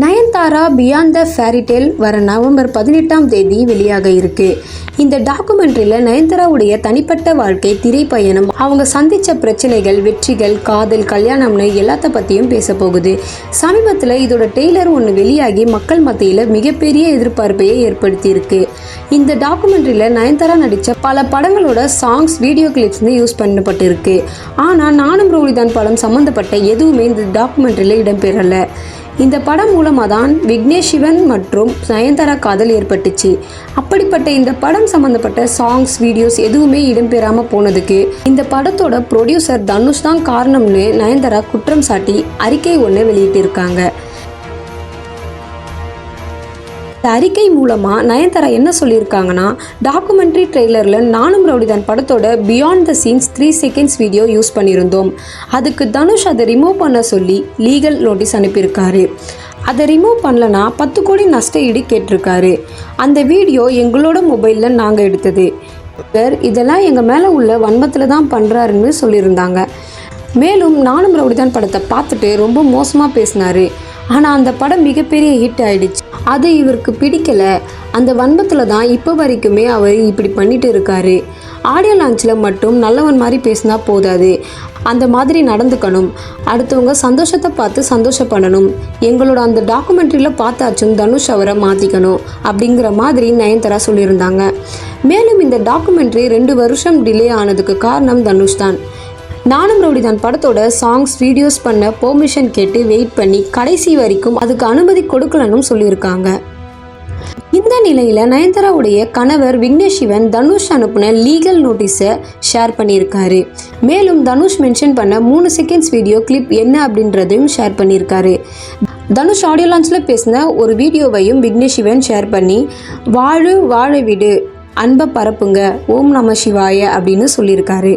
Nayanthara beyond the fairy tale வர November 18ஆம் தேதி வெளியாக இருக்கு. இந்த டாக்குமெண்ட்ரியில் நயன்தாராவுடைய தனிப்பட்ட வாழ்க்கை, திரைப்பயணம், அவங்க சந்தித்த பிரச்சனைகள், வெற்றிகள், காதல், கல்யாணம்னு எல்லாத்த பற்றியும் பேச போகுது. சமீபத்தில் இதோட டெய்லர் ஒன்று வெளியாகி மக்கள் மத்தியில் மிகப்பெரிய எதிர்பார்ப்பையை ஏற்படுத்தியிருக்கு. இந்த டாக்குமெண்ட்ரியில் நயன்தாரா நடித்த பல படங்களோட சாங்ஸ், வீடியோ கிளிப்ஸ்னு யூஸ் பண்ணப்பட்டிருக்கு. ஆனால் நானும் ரவுடிதான் படம் சம்மந்தப்பட்ட எதுவுமே இந்த டாக்குமெண்ட்ரியில் இடம்பெறலை. இந்த படம் மூலமாக தான் விக்னேஷ் சிவன் மற்றும் நயன்தாரா காதல் ஏற்பட்டுச்சு. அப்படிப்பட்ட இந்த படம் சம்மந்தப்பட்ட சாங்ஸ், வீடியோஸ் எதுவுமே இடம்பெறாமல் போனதுக்கு இந்த படத்தோட ப்ரொடியூசர் தனுஷ் தான் காரணம்னு நயன்தாரா குற்றம் சாட்டி அறிக்கை ஒன்று வெளியிட்டிருக்காங்க. இந்த அறிக்கை மூலமாக நயன்தாரா என்ன சொல்லியிருக்காங்கன்னா, டாக்குமெண்ட்ரி ட்ரெய்லரில் நானும் ரவுடிதான் படத்தோட beyond the scenes 3 seconds video use பண்ணியிருந்தோம். அதுக்கு தனுஷ் அதை ரிமூவ் பண்ண சொல்லி லீகல் நோட்டீஸ் அனுப்பியிருக்காரு. அதை ரிமூவ் பண்ணலனா 10 கோடி நஷ்ட ஈடு கேட்டிருக்காரு. அந்த வீடியோ எங்களோட மொபைலில் நாங்கள் எடுத்தது. இதெல்லாம் எங்கள் மேலே உள்ள வன்மத்தில் தான் பண்ணுறாருன்னு சொல்லியிருந்தாங்க. மேலும் நானும் ரவுடிதான் படத்தை பார்த்துட்டு ரொம்ப மோசமாக பேசினார். ஆனால் அந்த படம் மிகப்பெரிய ஹிட் ஆயிடுச்சு. அது இவருக்கு பிடிக்கலை. அந்த வன்பத்தில் தான் இப்போ வரைக்குமே அவர் இப்படி பண்ணிட்டு இருக்காரு. ஆடியோ லான்ச்சில் மட்டும் நல்லவன் மாதிரி பேசினா போதாது, அந்த மாதிரி நடந்துக்கணும். அடுத்தவங்க சந்தோஷத்தை பார்த்து சந்தோஷப்படணும். எங்களோட அந்த டாக்குமெண்ட்ரியில் பார்த்தாச்சும் தனுஷ் அவரை மாற்றிக்கணும் அப்படிங்கிற மாதிரி நயன்தாரா சொல்லியிருந்தாங்க. மேலும் இந்த டாக்குமெண்ட்ரி 2 வருஷம் டிலே ஆனதுக்கு காரணம் தனுஷ் தான். நானும் ரவுடிதான் படத்தோட சாங்ஸ், வீடியோஸ் பண்ண பெர்மிஷன் கேட்டு வெயிட் பண்ணி கடைசி வரைக்கும் அதுக்கு அனுமதி கொடுக்கலன்னு சொல்லியிருக்காங்க. இந்த நிலையில் நயன்தாராவுடைய கணவர் விக்னேஷ் சிவன் தனுஷ் அனுப்பின லீகல் நோட்டீஸை ஷேர் பண்ணியிருக்காரு. மேலும் தனுஷ் மென்ஷன் பண்ண 3 செகண்ட்ஸ் வீடியோ கிளிப் என்ன அப்படின்றதையும் ஷேர் பண்ணியிருக்காரு. தனுஷ் ஆடியோ லான்ச்சில் பேசின ஒரு வீடியோவையும் விக்னேஷ் சிவன் ஷேர் பண்ணி, வாழ விடு, அன்பை பரப்புங்க, ஓம் நம சிவாய அப்படின்னு சொல்லியிருக்காரு.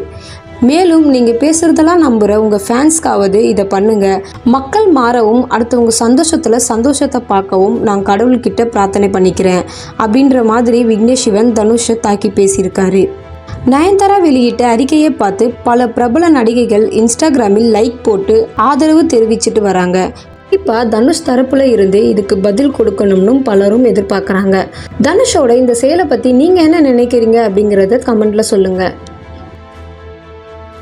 மேலும் நீங்கள் பேசுகிறதெல்லாம் நம்புகிற உங்கள் ஃபேன்ஸ்க்காவது இதை பண்ணுங்கள். மக்கள் மாறவும் அடுத்தவங்க சந்தோஷத்தை பார்க்கவும் நான் கடவுள்கிட்ட பிரார்த்தனை பண்ணிக்கிறேன் அப்படின்ற மாதிரி விக்னேஷ் சிவன் தனுஷை தாக்கி பேசியிருக்காரு. நயன்தாரா வெளியிட்ட அறிக்கையை பார்த்து பல பிரபல நடிகைகள் இன்ஸ்டாகிராமில் லைக் போட்டு ஆதரவு தெரிவிச்சிட்டு வராங்க. இப்போ தனுஷ் தரப்புல இருந்து இதுக்கு பதில் கொடுக்கணும்னு பலரும் எதிர்பார்க்குறாங்க. தனுஷோட இந்த செயலை பற்றி நீங்கள் என்ன நினைக்கிறீங்க அப்படிங்கிறத கமெண்ட்ல சொல்லுங்கள்.